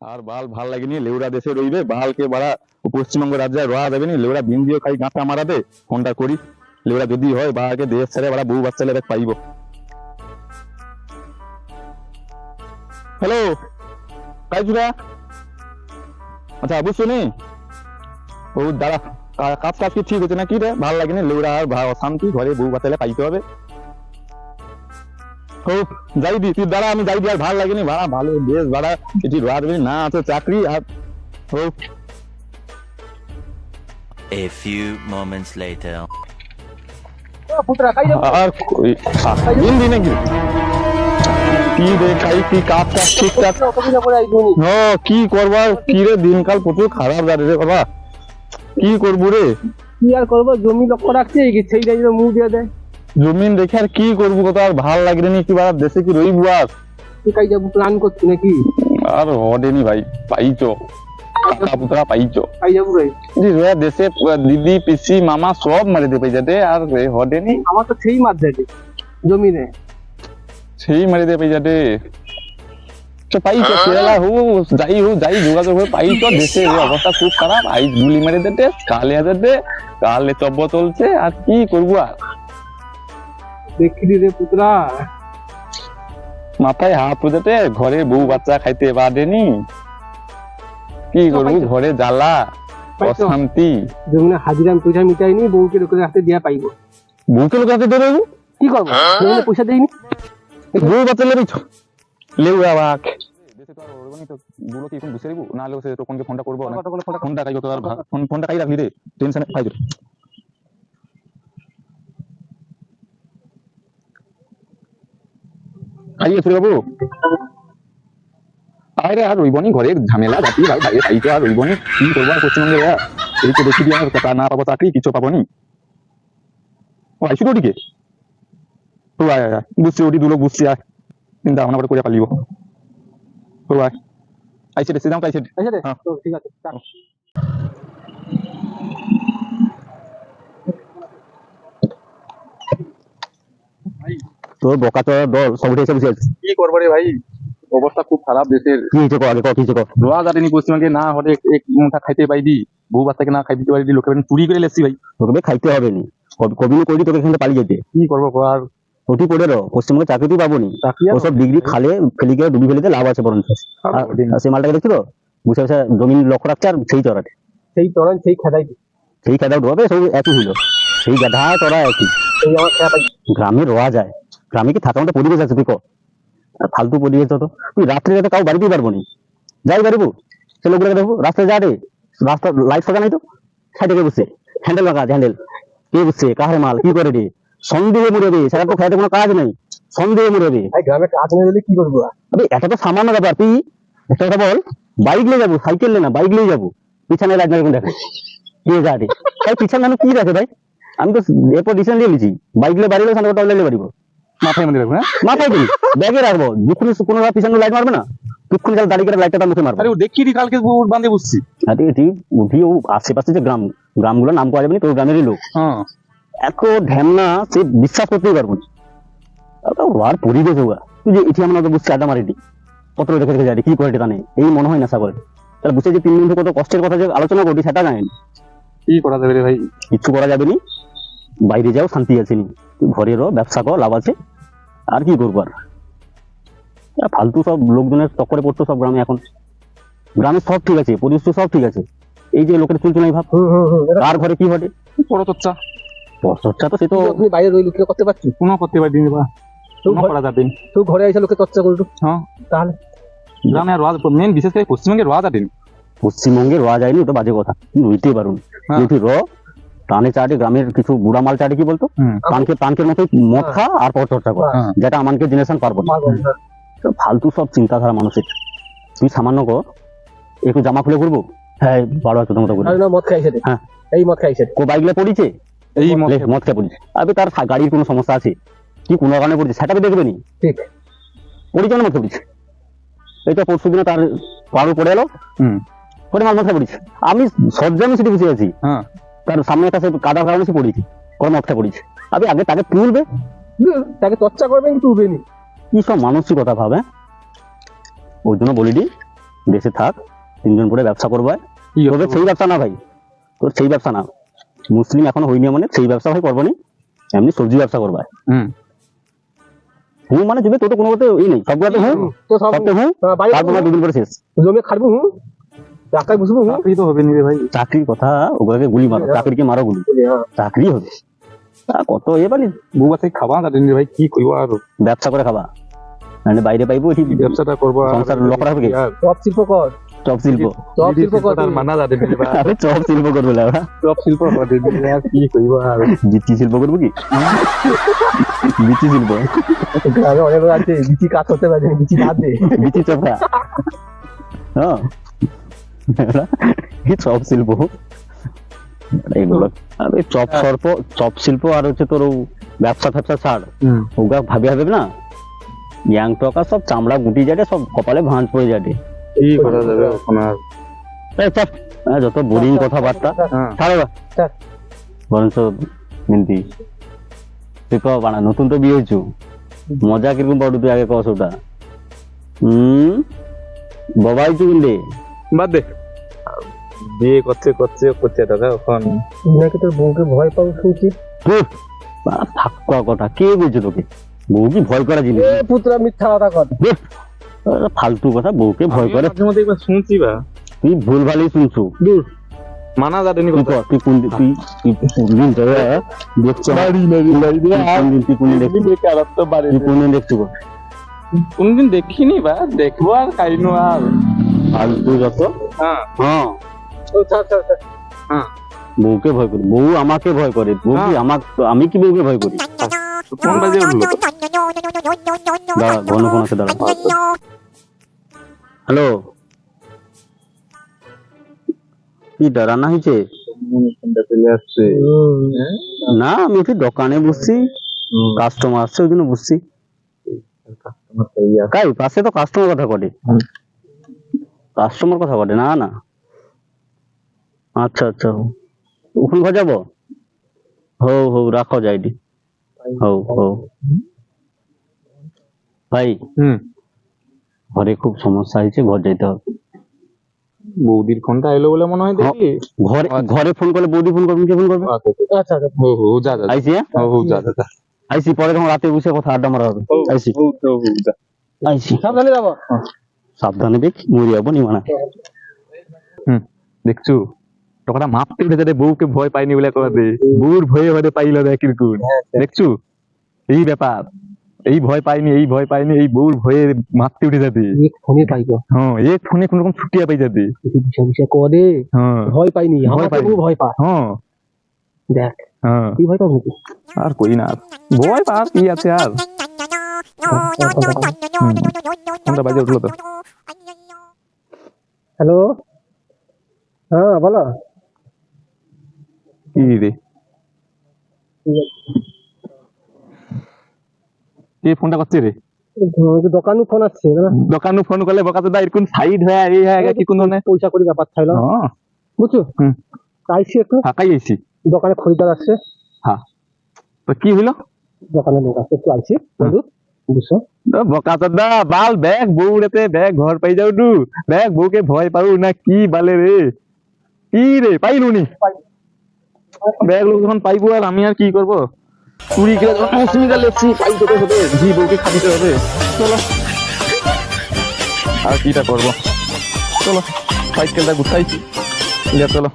আর বাল ভাল লাগেনি লেউড়া দেশে রইবে বালকে বাড়া পশ্চিমবঙ্গ রাজ্যে রোয়া যাবে নি লেউড়া বিন দিয়ে খাই গাঁটা মারাতে ফোনটা করি লেউড়া যদি হয় বাকে দেশ ছেড়ে বাড়া বউ বাচ্চা লেবে পাইব। হ্যালো কাইজুরা আচ্ছা বুঝছো নি ও দাঁড়া কাজ কাজ কি ঠিক হচ্ছে না কি রে ভাল লাগেনি লেউড়া আর অশান্তি ঘরে বউ বাচ্চা পাইতে হবে। ও যাই দি তুই দাঁড়া আমি যাই দি আর ভাল লাগেনি ভাড়া ভালো বেশ ভাড়া কিছু রোয়া দেবে না আছে চাকরি আর ও A few moments later. আর দিন দিনে কি রে খাই কি কাজ কাজ ঠিকঠাক ও কি করবা কি রে দিনকাল প্রচুর খারাপ যাবে রে বাবা কি করবো রে কি আর করবো জমি লক্ষ্য রাখছে সেই টাইমে মুখ দিয়ে দেয় জমিন দেখে আর কি করবো কত আর ভাল লাগে নি কি বাবা দেশে কি রইবো আর কাই যাবো প্ল্যান করছি নাকি আর হডেনি ভাই পাইছো কাকা পুতরা পাইছো কাই যাবো রে জি রে দেশে দিদি পিসি মামা সব মারি দে পাইজাতে আর রে হডেনি আমার তো সেই মাছ দেয় জমিনে সেই মারি দে পাইজাতে তো পাইছো কেরালা যাই যোগাযোগ হয়ে পাইছো দেশে অবস্থা খুব খারাপ আই গুলি মারি দিতে কালে হাজাতে কালে চব্য চলছে আর কি করবো আর দেখি রে পুতরা মাথায় হাত পুজোতে ঘরে বউ বাচ্চা খাইতে বাদেনি কি করবো ঘরে জ্বালা অশান্তি জমিনে হাজিরা পয়সা মিটাইনি বউকে লোকের হাতে দিয়া পাইব বউকে লোক হাতে দেবে কি করবো জমিনে পয়সা দেয়নি বউ বাচ্চা লেবেছ লেউ আবাক দেশে তো আর ওরগনি তো গুলো কি এখন বুঝে দিব না হলে সে তখনকে ফোনটা করবো না ফোনটা কাই তো আর ফোনটা কাই রাখলি রে টেনশনে খাই দে আইয়ে ফিরে বাবু আরে আর রইবনি ঘরে ঝামেলা জাতি ভাই ভাই তাই তো আর রইবনি কি করবো আর পশ্চিমবঙ্গে এই তো দেখি দিয়ে টাকা না পাবো চাকরি কিছু পাবো নি ও আইসি ওদিকে ও আয় আয় বুঝছি ওটি দুলোক বুঝছি আয় চিন্তা ভাবনা করে পালিব ও আয় আইসে রে সিদাম আইসে হ্যাঁ তো ঠিক আছে তোর বোকা তো দল সব উঠে এসে বসে আছে কি করবো রে ভাই অবস্থা খুব খারাপ দেশের কি হয়েছে আগে কি হয়েছে রোয়া যায়নি পশ্চিমবঙ্গে না হলে এক মুঠা খাইতে পাইদি বউ বাচ্চাকে না খাইতে পারি লোকে চুরি করে লেছি ভাই তোকে খাইতে হবে নি কবি করি তোকে এখানে পালিয়ে যেতে কি করবো আর ওটি করে রো পশ্চিমবঙ্গে চাকরি পাবো নি ওসব ডিগ্রি খালে ফেলি গিয়ে ডুবি ফেলিতে লাভ আছে বরঞ্চ সেই মালটাকে দেখছো তো বসে বসে জমিন লক্ষ্য রাখছে আর সেই চড়াটে সেই তরণ সেই খেদাই সেই খেদা ঢোবে সব একই হইলো সেই গাধা চড়া একই সেই আমার খেয়া পাই গ্রামে রোয়া যায় গ্রামে কি থাকা মতো পরিবেশ আছে তুই ফালতু পরিবেশ তো তুই রাত্রে যাতে কাউ বাড়িতেই পারবো নি যাই পারবো সে লোকগুলোকে দেখবো রাস্তায় যা রে রাস্তা লাইট ফাঁকা নাই তো সাইডে কে বসছে হ্যান্ডেল ফাঁকা হ্যান্ডেল কে বসছে কাহারে মাল কি করে রে সন্দেহে মরবে সেটা তো খাইতে কোনো কাজ নেই সন্দেহে মরবে গ্রামে কাজ নিয়ে গেলে কি করবো আরে এটা তো সামান্য ব্যাপার তুই একটা কথা বল বাইক নিয়ে যাবো সাইকেল নিয়ে না বাইক নিয়ে যাবো পিছনে লাইট না দেখে কে যা রে তাই পিছনে আমি কি রাখে ভাই আমি তো এরপর ডিসিশন নিয়ে নিয়েছি বাইক নিয়ে বাড়ি সামনে ওটা নিয়ে বাড়িব মাথায় মধ্যে রাখবো হ্যাঁ মাথায় দিই ব্যাগে রাখবো যখন কোনো পিছনে লাইট মারবে না তখন কাল দাঁড়িয়ে করে লাইটটা মুখে মারবে আরে ও দেখি কালকে বাঁধে বুঝছি আরে ঠিক বুঝি ও আশেপাশে যে গ্রামগুলোর নাম পাওয়া যাবে না তোর গ্রামেরই লোক হ্যাঁ এত ঢ্যামনা সে বিশ্বাস করতেই পারবো না আর পরিবেশ হোগা তুই যে এটি আমরা বুঝছি আড্ডা মারিটি কত রেখে রেখে যাই কি করে তা নেই এই মনে হয় নেশা করে তাহলে বুঝছে যে 3 দিন কত কষ্টের কথা যে আলোচনা করবি সেটা জানেন কি করা যাবে রে ভাই কিচ্ছু করা যাবে নি বাইরে যাও শান্তি আছে নি ঘরেরও ব্যবসা কর লাভ আছে আর কি করবো আর ফালতু সব লোকজনের চক্করে পড়তো সব গ্রামে এখন গ্রামে সব ঠিক আছে পরিবেশ সব ঠিক আছে এই যে লোকের চুলচু নাই ভাব আর ঘরে কি ঘটে বড় চর্চা তো সে তো আপনি বাইরে রইল কি করতে পারছি কোনো করতে পারি বা করা যাবে তুই ঘরে এসে লোকে চর্চা করবো হ্যাঁ তাহলে গ্রামে আর মেন বিশেষ করে পশ্চিমবঙ্গে রোয়া যাবে পশ্চিমবঙ্গে রোয়া যায়নি ওটা বাজে কথা কি রইতে পারুন যদি টানে চাটে গ্রামের কিছু বুড়া মাল চাটে কি বলতো পানকের মতো মদ খা আর পর চর্চা কর যেটা আমাকে জেনারেশন পারবো না ফালতু সব চিন্তাধারা মানুষের তুই সামান্য কর একটু জামা খুলে ঘুরবো হ্যাঁ বারো হাজার মতো মদ খাইছে হ্যাঁ এই মদ খাইছে কো বাইক নিয়ে পড়িছে এই মদ খেয়ে পড়িছে আবে তার গাড়ির কোনো সমস্যা আছে কি কোনো কারণে পড়িছে সেটা তো দেখবে নি ঠিক পড়িছে না মদ খেয়ে পড়িছে এইটা পরশু দিনে তার পাড়ু পড়ে এলো পরে মাল মদ খেয়ে পড়িছে আমি সজ্জামি সিটি বসে আছি হ্যাঁ তার সামনে একটা কাদার কারণে সে পড়িছে করে মদ খেয়ে পড়িছে আবে আগে তাকে তুলবে তাকে চর্চা করবে কিন্তু তুলবে নি কি সব মানসিকতা ভাবে ওই জন্য বলিনি দেশে থাক, 3 জন পরে ব্যবসা করবো। কি তবে সেই ব্যবসা না ভাই, তোর সেই ব্যবসা না, মুসলিম এখনো হইনি মানে সেই ব্যবসা ভাই করবো নি, এমনি সবজি ব্যবসা করবা। হুম হুঁ মানে যদি তোর তো কোনো মতে এই নেই, সবগুলো হুঁ, তো সব সবটা হুঁ, বাড়ি তারপর না 2 দিন পরে শেষ। জমি খাটবো হুঁ, টাকায় বসবো হুঁ। চাকরি তো হবে নি রে ভাই। চাকরির কথা ওগুলোকে গুলি মারো, চাকরিকে মারো গুলি, হ্যাঁ। চাকরি হবে। তা কত এবার বউ আছে খাবা তাদের রে ভাই, কি করবো আর ব্যবসা করে খাবা, মানে বাইরে পাইবো এটি কি ব্যবসাটা করবো আর সংসার লক রাখবে কি? আর চপ শিল্প কর, চপ শিল্প, চপ শিল্প কর আর মানা যাবে নি ভাই। আরে চপ শিল্প করবে না ওরা, সব শিল্প করে দিবি আর কি করবো আর বিচি শিল্প করবো কি? বিচি শিল্প, গ্রামে অনেক লোক আছে বিচি কাজ করতে পারে না, বিচি ধার দে। বিচি চপড়া, হ্যাঁ এই চপ শিল্প এইগুলো। আরে চপ সর্প, চপ শিল্প আর হচ্ছে তোর ও ব্যবসা ফ্যাবসা ছাড়, ওগা ভাবে না, ইয়াং টকা সব চামড়া গুটি যাবে, সব কপালে ভাঁজ পড়ে যাবে। কি করা যাবে এখন আর। এই চপ, যত বোরিং কথাবার্তা হ্যাঁ ছাড়ো বা। ছাড়। বরঞ্চ মিন্তি তুই কও বানা, নতুন তো বিয়ে হয়েছু, মজা কিরকম বড় তুই আগে কস ওটা। বাবাই চু কিনলে বাদ দে, বিয়ে করছে করছে করছে দাদা এখন। নাকি তোর বউকে ভয় পাও শুনছি। ফাঁকা কথা কে বলছে তোকে? বউ কি ভয় করা জিনিস? এ পুত্রা মিথ্যা কথা কর। ফালতু কথা, বউকে ভয় করে? মাঝে মধ্যে একবার শুনছি বা তুই ভুল ভালই শুনছু। দূর মানা যাবে নি তুই কথা। কর, তুই কোন দিন, তুই কোনদিন ধরে দেখছো? তুই কোনদিন দেখছি, তুই কোনদিন দেখছো? কোনদিন দেখিনি বা, দেখবো আর কাইনো আর। ফালতু যত। হ্যাঁ হ্যাঁ, ও ছাড় ছাড় ছাড়। হ্যাঁ বউকে ভয় করি, বউ আমাকে ভয় করে, বউ কি আমি কি বউকে ভয় করি? ফোন বাজে উঠলো তো। দাঁড়া, ঘন ফোন আছে, দাঁড়া। হ্যালো, কি রান্না হয়েছে? ফোনটা চলে আসছে। না আমি একটু দোকানে বসছি, কাস্টমার আসছে ওই জন্য বসছি। কাই পাশে তো কাস্টমার কথা বলে, কাস্টমার কথা বলে না না। আচ্ছা আচ্ছা, ওখান ঘর যাবো, হৌ হৌ রাখো যাইডি, হৌ হৌ। ভাই ঘরে খুব সমস্যা হয়েছে, ঘর যাইতে হবে। বৌদির ফোনটা এলো বলে মনে হয় দেখি। ঘরে ঘরে ফোন করলে বৌদি ফোন করবেন, কে ফোন করবে? আচ্ছা আচ্ছা। ও হো যা যা আইসি, হ্যাঁ ও হো যা যা আইসি, পরে তখন রাতে বসে কথা আড্ডা মারা হবে। আইসি যা। আইসি, সাবধানে যাবো। সাবধানে দেখ, মরে যাবো নি মানা। দেখছু তোরা মাপতে উঠে যাতে বউকে ভয় পাইনি বলে কথা দে, বউর ভয়ে হতে পাইল না কিরকুন। দেখছু এই ব্যাপার, এই ভয় পাইনি, এই ভয় পাইনি, এই বউর ভয়ে মাপতে উঠে যাবে। এক ফোনে পাইবো, হ্যাঁ এক ফোনে কোন রকম ছুটিয়া পাই যাবে। বিষয় বিষয় করে হ্যাঁ ভয় পাইনি, ভয় আমাকে পাইনি। বউ ভয় পা। হ্যাঁ দেখ হ্যাঁ তুই ভয় পাবি নাকি? আর কই না, ভয় পার কি আছে আর। ফোনটা বাজে উঠলো তো। হ্যালো, হ্যাঁ বলো। কি রে কে ফোনটা করছে রে? দোকানু ফোন আসছে না, দোকানু ফোন করলে বকাতে দা এরকম সাইড হয়ে এই হয়ে কি কোন ধরনের পয়সা করি ব্যাপার থাইলো হ্যাঁ বুঝছো। হুম। আইসি একটু ফাঁকাই আইছি। দোকানে খরিদ্দার আসছে, হ্যাঁ তো কি হইলো? দোকানে লোক আসছে, একটু আইসি বন্ধু বুঝছো। বকাচোদা বাল ব্যাগ বউ রেতে ব্যাগ ঘর পাই যাও ডু ব্যাগ বউকে ভয় পাও না কি বালে রে, কি রে পাইলু নি ব্যাগ লোক যখন পাইবো আর আমি আর কি করবো? চুরি করে যখন মৌসুমি গা লেছি পাই তোকে হবে জি বউকে খাবিতে হবে। চলো আর কিটা করবো, চলো সাইকেলটা গুছাইছি, চলো।